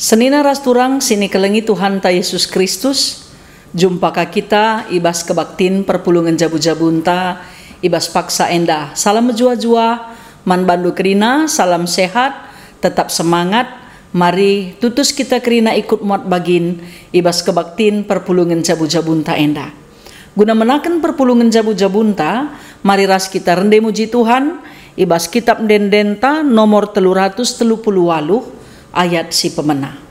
Senina rasturang sini kelengi Tuhan ta Yesus Kristus. Jumpaka kita ibas kebaktin perpulungan jabu-jabunta ibas paksa endah. Salam jua-jua, man bandu kerina, salam sehat, tetap semangat. Mari tutus kita kerina ikut muat bagin ibas kebaktin perpulungan jabu-jabunta endah. Guna menakan perpulungan jabu-jabunta, mari ras kita rende muji Tuhan ibas kitab dendenta nomor 338 ayat si pemenang.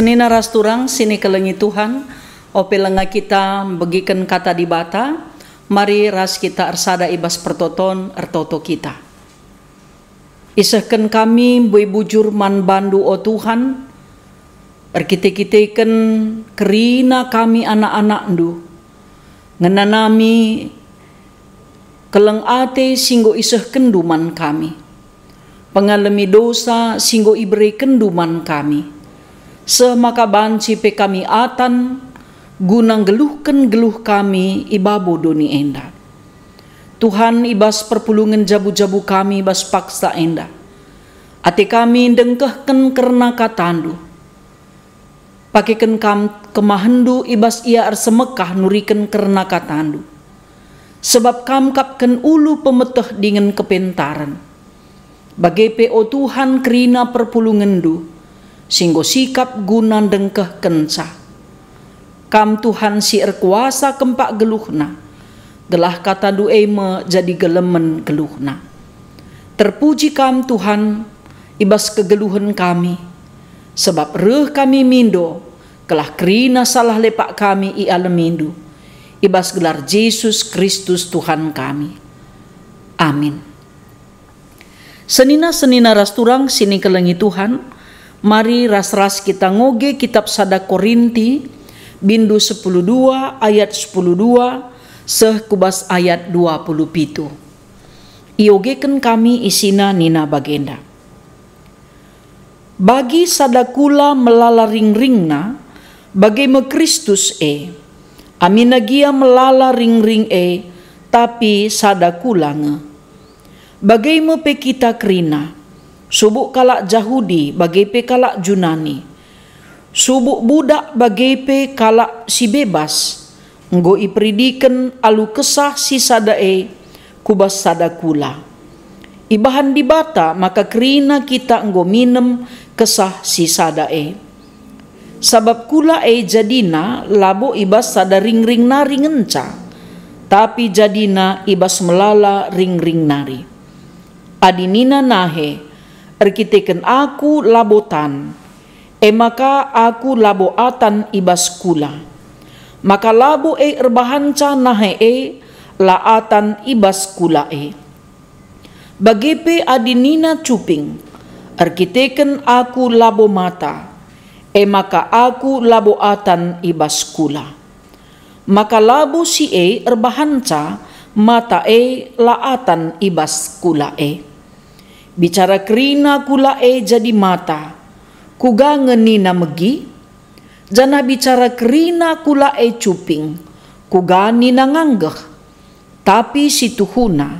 Senina rasturang sini kelengi Tuhan, ope lenga kita begikan kata di bata, mari ras kita arsada ibas pertoton ertoto kita. Isahkan kami bui bujur man bandu o Tuhan, erkite-kiteken kerina kami anak-anak ndu, ngenanami keleng ate singgo isah kenduman kami, pengalami dosa singgo iberi kenduman kami. Semaka banci pe kami atan gunang geluhken geluh kami ibabo doni enda. Tuhan ibas perpulungan jabu-jabu kami ibas paksa enda. Ate kami dengkehken kerna katandu. Pakiken kam kemahendu ibas ia arsemekah nuriken kerna katandu. Sebab kam kapken ulu pemeteh dengan kepentaran. Bagai pe o Tuhan kerina perpulungan du. Singgo sikap gunan dengkeh kenca. Kam Tuhan si erkuasa kempak geluhna. Gelah kata dueme jadi gelemen geluhna. Terpuji kam Tuhan ibas kegeluhan kami. Sebab reh kami mindo. Kelah kerina salah lepak kami i alemindo. Ibas gelar Yesus Kristus Tuhan kami. Amin. Senina-senina rasturang sini kelengi Tuhan. Mari ras-ras kita ngoge kitab Sada Korinti bindu 10:2 ayat 10:2 seh kubas ayat 27. Iogeken kami isina nina bagenda. Bagi sadakula melala ring-ringna bagaimana Kristus aminagia melala ring-ring tapi sadakula nge. Bagaimana pe kita kerina subuk kalak Jahudi bagai pe kalak Junani. Subuk budak bagai pe kalak si bebas. Nggo ipridiken alu kesah si sadae kubas sadakula. Ibahan di bata maka kerina kita nggo minem kesah si sadae. Sabab kula jadina labo ibas sada ring-ring nari ngenca. Tapi jadina ibas melala ring-ring nari. Adinina nahe erkiteken aku labotan, maka aku laboatan ibas kula. Maka labo erbahanca nahe laatan ibas kula Bagepe adinina cuping, erkiteken aku labo mata, maka aku laboatan ibas kula. Maka labo si erbahanca mata laatan ibas kula Bicara kerina kula jadi mata, kuga ngenina megi. Jana bicara kerina kula cuping, kuga nina nganggeh. Tapi si tuhuna,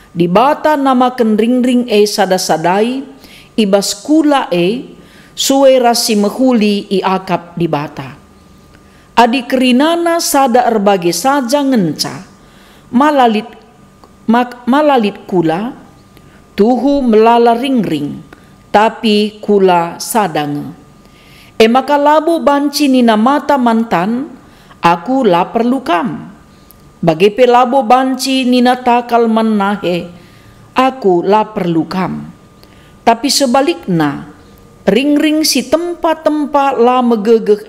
di bata nama ring-ring sada-sadai, ibas kula suwe rasi mehuli iakap di bata. Adi kerinana sada erbagi saja ngenca, malalit kula, tuhu melala ring-ring, tapi kula sadang. Maka labo banci nina mata mantan, aku la perlu kam. Bagi pelabo banci nina takal manahe, aku la perlu kam. Tapi sebaliknya, ring-ring si tempat-tempat la megegeh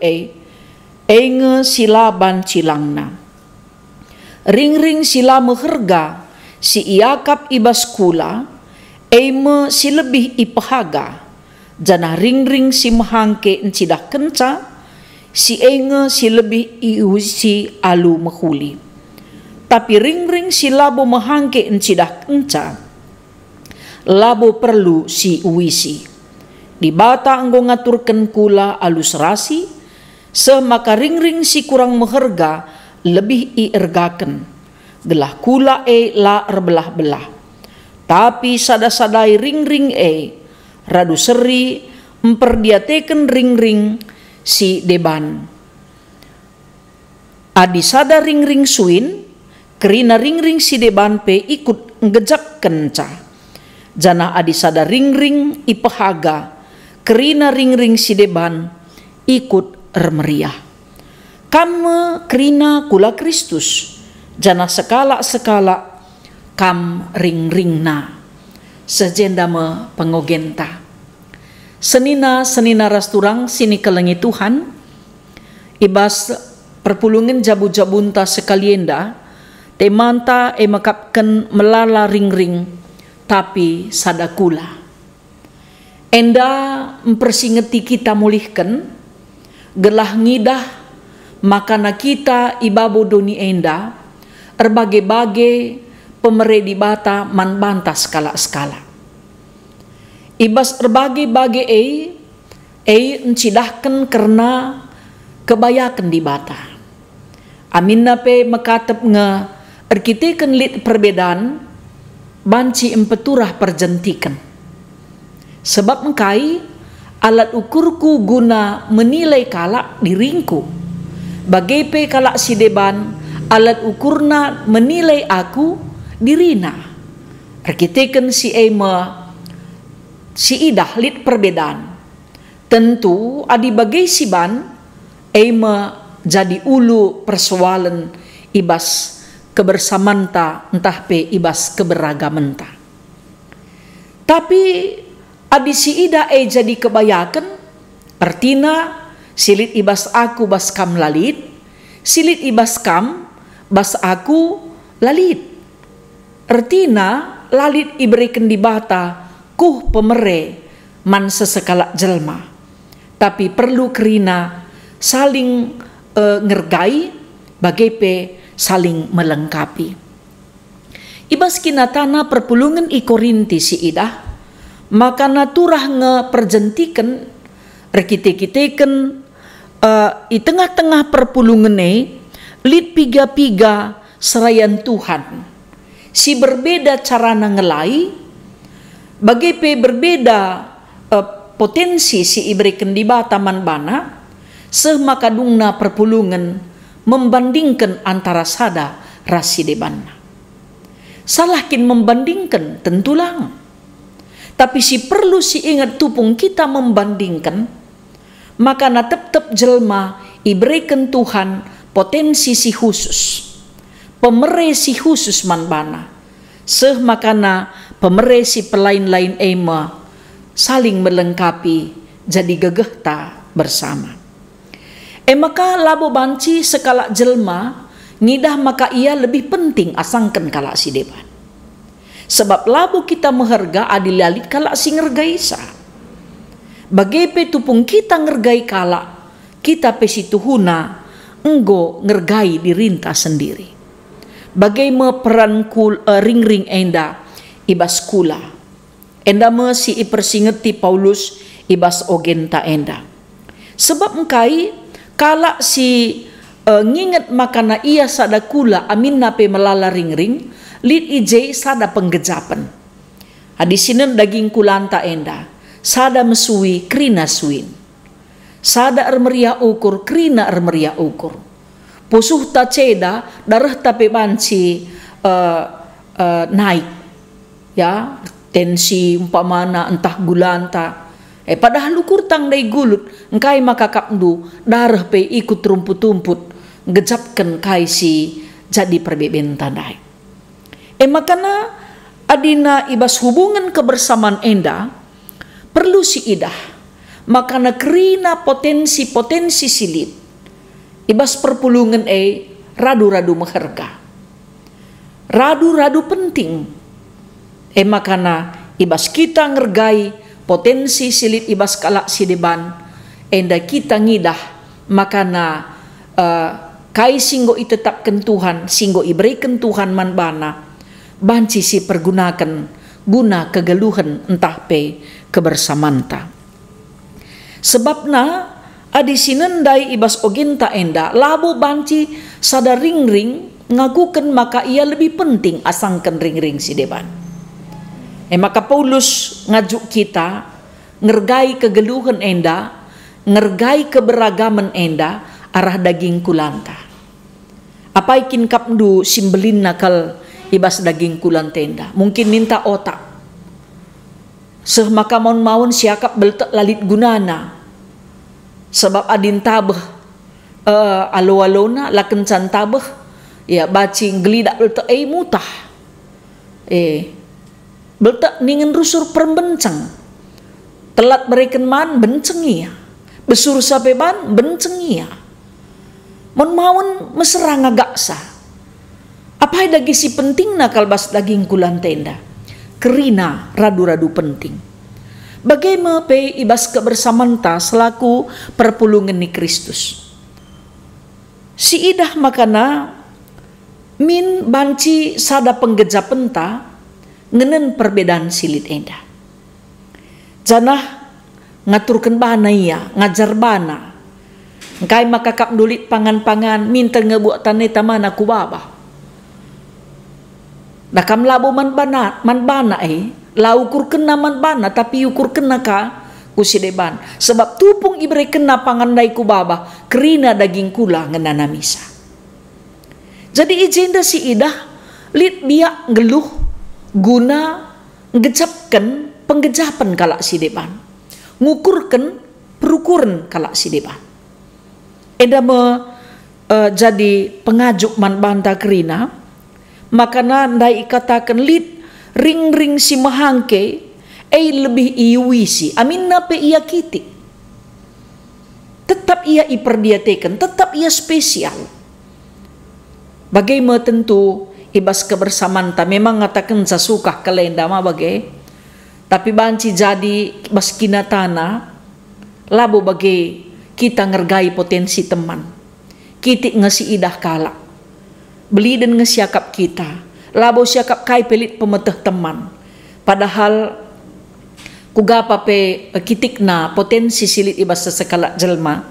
enge sila ban cilangna. Ring-ring sila meherga si iakap ibas kula, eme si lebih ipahaga. Jana ring-ring si mahangke encidah kenca, si enge si lebih iusi alu mehuli. Tapi ring-ring si labo mahangke encidah kenca, labo perlu si uisi. Di bata anggo ngaturkan kula alu serasi, semaka ring-ring si kurang meherga lebih iergaken. Gelah kula la erbelah-belah. Tapi sada-sadai ring-ring radu seri memperdiateken ring-ring si deban. Adi sada ring-ring suin, kerina ring-ring si deban pe ikut ngejak kenca. Jana adi sada ring-ring ipahaga, kerina ring-ring si deban ikut ermeriah. Kam kerina kula Kristus, jana sekala-sekala kam ring-ringna. Sejendama pengogenta. Senina rasturang sini kelengi Tuhan, ibas perpulungan jabu-jabunta sekalienda, temanta makapkan melala ring-ring, tapi sadakula. Enda mempersingeti kita mulihkan, gelah ngidah, makana kita ibabo doni enda, erbagai-bagai pemeredi bata man banta skala-skala. Ibas erbagai-bagai encidahkan karena kebayakan di bata. Amin nape makatep nge erkiteken lit perbedaan, banci empeturah perjentikan. Sebab engkai alat ukurku guna menilai kalak diringku. Bagai kalak si deban, alat ukurna menilai aku dirina. Erkiteken si si idah lit perbedaan. Tentu adi bagai si ban jadi ulu persoalan ibas kebersamanta entah pe ibas keberagaman ta. Tapi adi si ida jadi kebayakan, artina silit ibas aku bas kam lalit, silit ibas kam bas aku lalit. Artina lalit iberikan di bata kuh pemere man sesekala jelma. Tapi perlu kerina saling ngergai bagai pe saling melengkapi. Ibas kinatana perpulungan i Korinti si idah, maka naturah ngeperjentikan rekite-kiteken i tengah-tengah perpulungan lit piga-piga serayan Tuhan. Si berbeda carana ngelai, bagai pe berbeda potensi si iberikan di bataman bana, semakadungna perpulungan membandingkan antara sada rasi debanna. Salahkin membandingkan tentulang. Tapi si perlu si ingat tupung kita membandingkan, maka na tetap jelma iberikan Tuhan potensi si khusus. Pemere si khusus man bana. Makana pemere si pelain-lain saling melengkapi jadi gegehta bersama. Maka labo banci sekala jelma ngidah maka ia lebih penting asangkan kalak si depan. Sebab labo kita meherga adilalit kalak si ngergai sa. Bagai pe tupung kita ngergai kalak, kita pe si tuhuna enggo ngergai dirinta sendiri. Bagai peran ring-ring enda ibas kula. Enda si ipersingeti Paulus ibas ogenta enda. Sebab engkai kalak si nginget makana ia sada kula amin nape melala ring-ring, lit ije sada penggejapan. Hadisinen daging kulanta enda, sada mesui krina suin. Sada ermeria ukur krina ermeria ukur. Pusuh ta ceda darah tape banci naik. Ya, tensi umpamana entah gulanta. Padahal ukur tang dai gulut, engkai maka kapdu darah pe ikut rumput-rumput ngejapkan kai si jadi perbeben tandai. Makana adina ibas hubungan kebersamaan enda perlu si idah, makana kerina potensi-potensi silit ibas perpulungan radu-radu mengharga, radu-radu penting makana ibas kita ngergai potensi silit ibas kalak sideban enda kita ngidah makana kai singgo itetapkan Tuhan, singgo iberikan Tuhan man bana banci si pergunakan guna kegeluhan entah pe kebersamanta. Sebabna adi sinendai ibas oginta enda labo banci sada ring-ring ngagukan maka ia lebih penting asangkan ring-ring si deban. Maka Paulus ngajuk kita ngergai kegeluhan enda, ngergai keberagaman enda arah daging kulanta. Apa ikin kapdu simbelin nakal ibas daging kulanta enda. Mungkin minta otak. Maka maun siakap beltek lalit gunana. Sebab adin tabah alo-alona laken can tabah ya bacing gelidak beltek mutah. Beltek ningen rusur perbencang. Telat berikan man bencengia. Besur sape ban bencengia. Mon maun meserang agaksa. Apa dagi si penting nakal bas daging kulan tenda. Kerina radu-radu penting. Bagaimana pe ibas kebersamanta selaku perpulungan ni Kristus. Si idah makana min banci sada penggejapenta ngenen perbedaan silit enda. Janah ngaturkan bana iya, ngajar bana. Engkai makakap dulit pangan-pangan minta ngebuat taneta mana ku baba. Nakam labo man bana lau ukur kena man bana tapi ukur kena ka kusideban. Sebab tupung ibre kena pangandai ku baba kerina daging kula ngenana misa. Jadi ijenda si idah lit biak geluh guna ngejapkan penggejapan kalak si depan, ngukurkan perukuran kalak si depan. Eda jadi pengajuk man banta kerina. Makana ndai katakan lit ring-ring si mahangke lebih iuisi amin nape ia kiti. Tetap ia iperdiatekan, tetap ia spesial. Bagaimana tentu ibas kebersamanta memang ngatakan sasuka kalenda ma bagai. Tapi banci jadi bas kinatana labo bagai kita ngergai potensi teman. Kiti ngasi idah kalak. Beli dan ngesiakap kita. Labo siakap kai pelit pemeteh teman. Padahal kugapa pe kitikna potensi silit ibas sesekala jelma.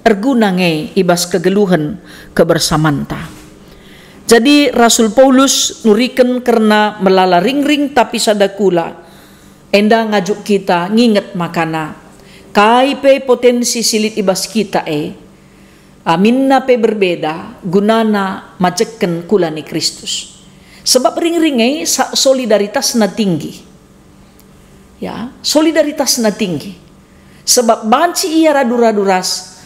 Erguna nge ibas kegeluhan kebersamanta. Jadi Rasul Paulus nurikan karena melala ring-ring tapi sadakula. Enda ngajuk kita nginget makana. Kai pe potensi silit ibas kita aminna pe berbeda gunana majeken kula ni Kristus. Sebab ring-ringai solidaritas na tinggi. Ya, solidaritas na tinggi. Sebab banci ia radu-radu ras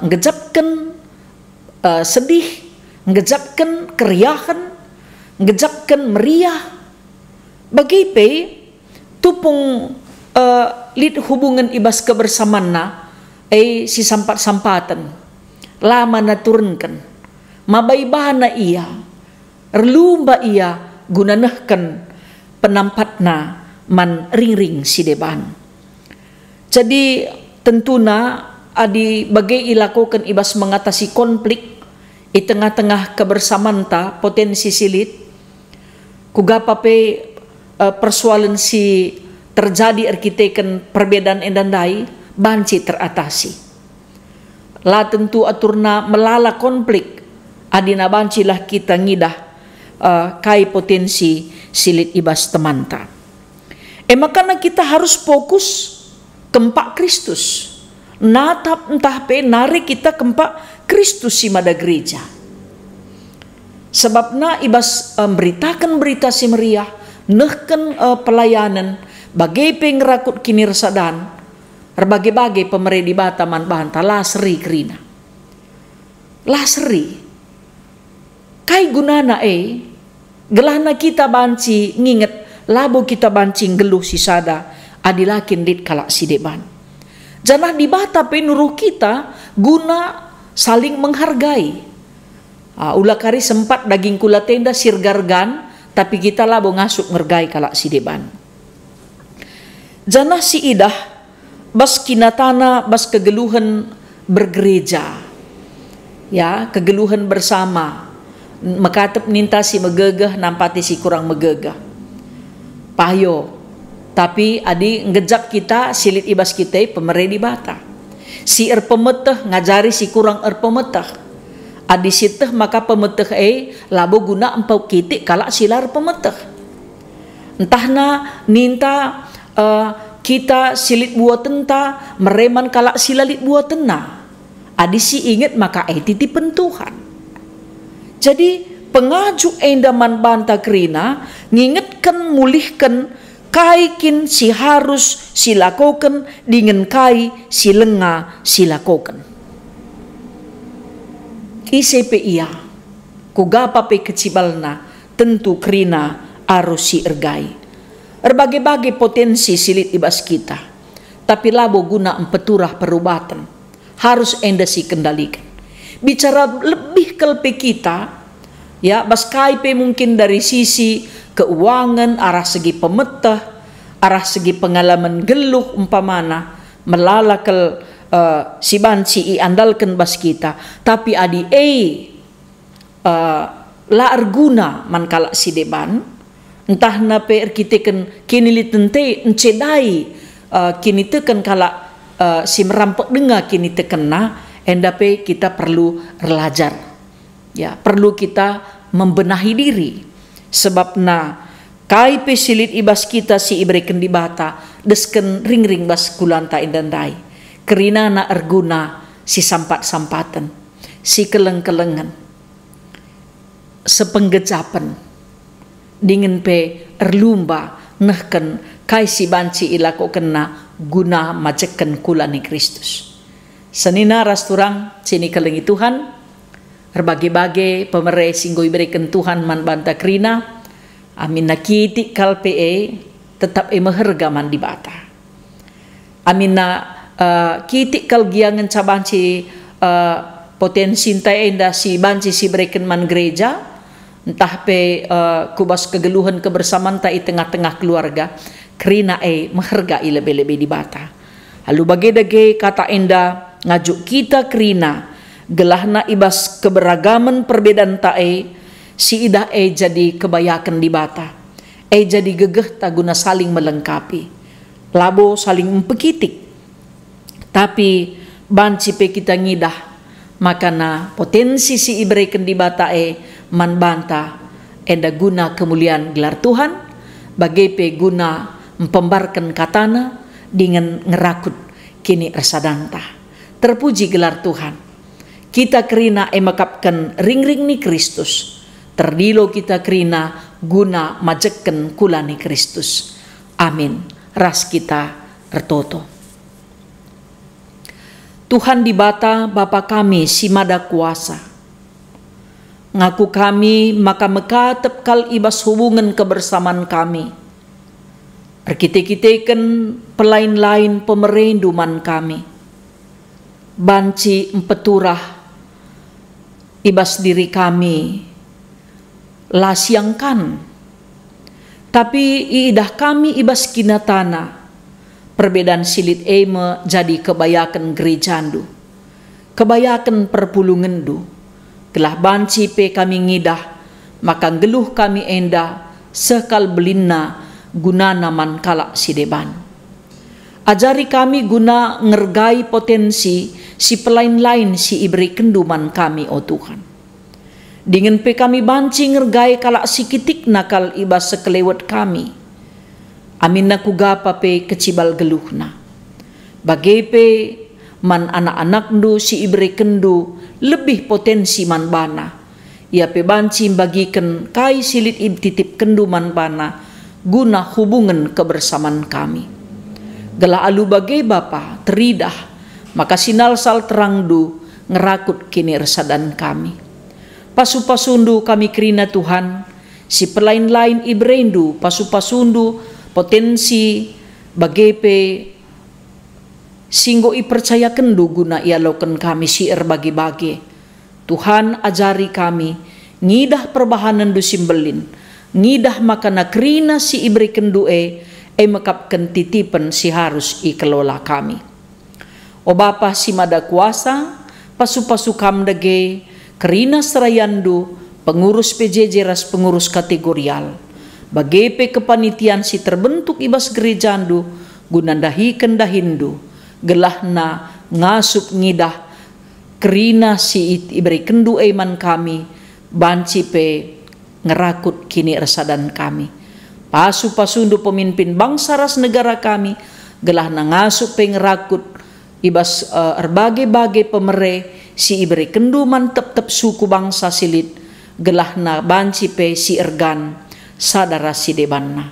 ngejapkan sedih, ngejapkan keriahan, ngejapkan meriah. Bagi pe tupung lit hubungan ibas kebersamaan na si sampat-sampatan. Lama naturunkan mabaibana ia erlumba ia gunanahkan penampatna man ring-ring si deban. Jadi tentuna adi bagai ilakukan ibas mengatasi konflik di tengah-tengah kebersamanta potensi silit kugapa pe persoalan si terjadi arkiteken perbedaan endandai banci teratasi. La tentu aturna melala konflik adina bancilah kita ngidah kai potensi silit ibas temanta. Makanya kita harus fokus kempak Kristus. Natap entah pe narik kita kempak Kristus si mada gereja. Sebabna ibas beritakan berita si meriah, nehken pelayanan bagai pe ngerakut kinirsadan. Berbagai-bagai pemeredi bataman banta lasri kerina. Lasri. Kai gunana Gelahna kita banci nginget labo kita banci geluh si sada adilakin dit kalak si deban. Janah dibata penuruh kita guna saling menghargai. Ulah kari sempat daging kula tenda sirgargan tapi kita labo ngasuk ngergai kalak si deban. Janah si idah bas kinatana bas kegeluhan bergereja. Ya, kegeluhan bersama. Makatep ninta si megegah nampati si kurang megegah. Payo. Tapi adi ngejak kita silit ibas kita pemere di bata. Si pemeteh ngajari si kurang pemeteh. Adi siteh maka pemeteh labo guna empau kitik kalak silar pemeteh. Entahna ninta kita silit buat tenta mereman kalak silalit buat tena. Adi si ingat maka titipan Tuhan. Jadi pengaju endaman banta kerina ngingetkan mulihkan kaikin si harus silakokan dengan kai si lenga silakokan. ICP iya kugapa pe kecibalna tentu kerina harus si ergai. Berbagai-bagai potensi silit ibas kita. Tapi labo guna empeturah perubatan harus enda si kendalikan. Bicara lebih kelpe kita, ya baskai pe mungkin dari sisi keuangan, arah segi pemetah, arah segi pengalaman geluh umpamana, melalakel si banci andalkan bas kita, tapi adi la arguna man kalak si deban, entah na pe kita kini litente encedai kini teken kalak si merampok dengar kini tekena endape kita perlu belajar, ya perlu kita membenahi diri sebab na kai pesilit ibas kita si ibreken di bata desken ring-ring bas kulanta indandai kerina na erguna si sampat-sampatan si keleng-kelengan sepenggejapan dingin pe erlumba nehken kai si banci ilako kena guna majeken kulani Kristus. Senina rasturang sini kelengi Tuhan, berbagai-bagai pemere singgo iberikan Tuhan man banta krina, amin nakiti kalpe tetap meherga man di bata. Amin na kiti kal giangan cabanci potensi entai enda si banci si berikan man gereja, entah pe kubas kegeluhan kebersamaan ta i tengah-tengah keluarga, krina meherga lebih-lebih di bata. Lalu bagai-bagai kata enda ngajuk kita kerina gelahna ibas keberagaman perbedaan tae si idah jadi kebayakan di bata jadi gegeh taguna saling melengkapi labo saling mempekitik tapi banci pe kita ngidah makana potensi si iberikan di bata man banta enda guna kemuliaan gelar Tuhan bagai pe guna mempembarkan katana dengan ngerakut kini ersadanta. Terpuji gelar Tuhan. Kita kerina emakapkan ring-ring ni Kristus. Terdilo kita kerina guna majeken kulani Kristus. Amin. Ras kita ertoto. Tuhan di bata Bapa kami si mada kuasa. Ngaku kami maka mekatep kal ibas hubungan kebersamaan kami. Perkite-kiteken pelain-lain pemerinduman kami. Banci empeturah ibas diri kami lasiangkan tapi idah kami ibas kinatana perbedaan silit eme jadi kebayakan gerejandu kebayakan perpulungandu gelah banci pe kami ngidah maka geluh kami enda sekal belinna gunana man kalak sideban. Ajari kami guna ngergai potensi si pelain-lain si iberi kenduman kami o Tuhan. Dengan pe kami banci ngergai kalak si kitik nakal ibas sekelewat kami. Amin na kugapa pe kecibal geluhna. Bagai pe man anak-anak ndu si iberi kendu lebih potensi man bana. Ia pe banci bagikan kai silit ibtitip kendu man bana guna hubungan kebersamaan kami. Gela alu bagai Bapa teridah maka sinal sal terang du ngerakut kini resadan kami. Pasu-pasundu kami kerina Tuhan Si pelain-lain ibrendu, pasu-pasundu, potensi, bagepe, singgo ipercaya kendu guna ia lakukan kami sier bagi-bagi. Tuhan ajari kami, ngidah perbahanan du simbelin, ngidah makana krina si ibri kendu makapkan titipan si harus ikelola kami. O Bapa si mada kuasa, pasu-pasu kam dage, kerina serayandu, pengurus PJJ ras pengurus kategorial, bagepe kepanitian si terbentuk ibas gerejandu, gunandahiken dahindu, gelahna ngasup ngidah, kerina si iberi kendu eman kami, banci pe ngerakut kini resadan kami. Pasu-pasundu pemimpin bangsa ras negara kami, gelahna ngasup pe ngerakut, ibas erbage-bage pemere, si iberi kendu mantep-tep suku bangsa silit, gelahna banci pe si ergan sadara si debanna.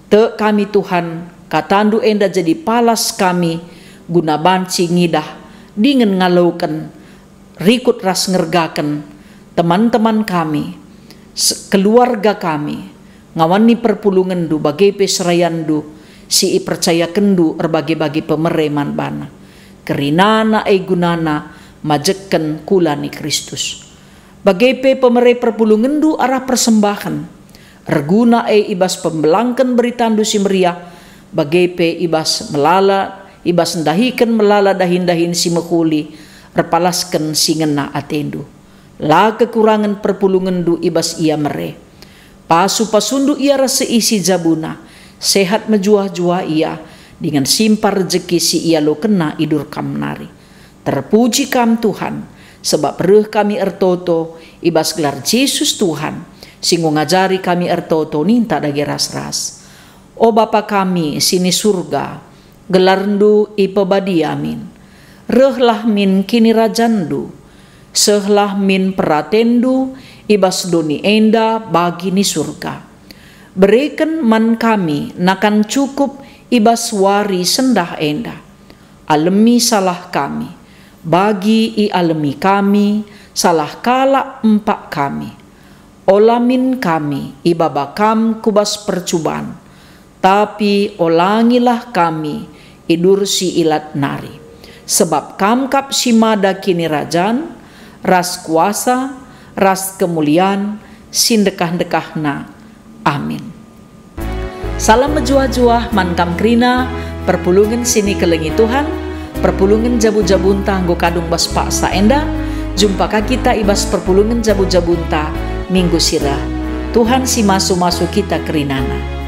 Te kami Tuhan katandu enda jadi palas kami guna banci ngidah dengan ngalaukan rikut ras ngergakan teman-teman kami, keluarga kami, ngawani perpulungan du bagepe serayandu si percaya kendu erbagi-bagi pemereman bana. Kerinana gunana majeken kulani Kristus. Bagepe pemere perpulungan du arah persembahan. Reguna ibas pembelangkan beritandu si meriah. Bagepe ibas melala, ibas ndahikan melala dahin-dahin si mekuli. Repalaskan si ngena atendu. La kekurangan perpulungan du ibas ia mere. Pasu-pasundu ia rasa isi jabuna. Sehat menjuah-juah ia. Dengan simpar rezeki si ia lo kena idur kam nari. Terpuji kam Tuhan. Sebab reh kami ertoto ibas gelar Yesus Tuhan. Singgo ngajari kami ertoto ninta dagi ras-ras. O Bapa kami sini surga. Gelarndu ipebadi amin. Rehlah min kini rajandu. Sehlah min peratendu ibas doni enda bagi ni surga. Berikan man kami nakan cukup ibas wari sendah enda. Alemi salah kami. Bagi i alemi kami, salah kala empak kami. Olamin kami, ibabakam kubas percubaan. Tapi olangilah kami, idur si ilat nari. Sebab kamkap si mada kini rajan, ras kuasa, ras kemuliaan, sindekah-dekahna. Amin. Salam menjuah-juah mankam krina, perpulungan sini kelengi Tuhan. Perpulungan jabu-jabunta nggo kadung bas paksa enda. Jumpa kita ibas perpulungan jabu-jabunta minggu sirah. Tuhan si masu-masu kita kerinana.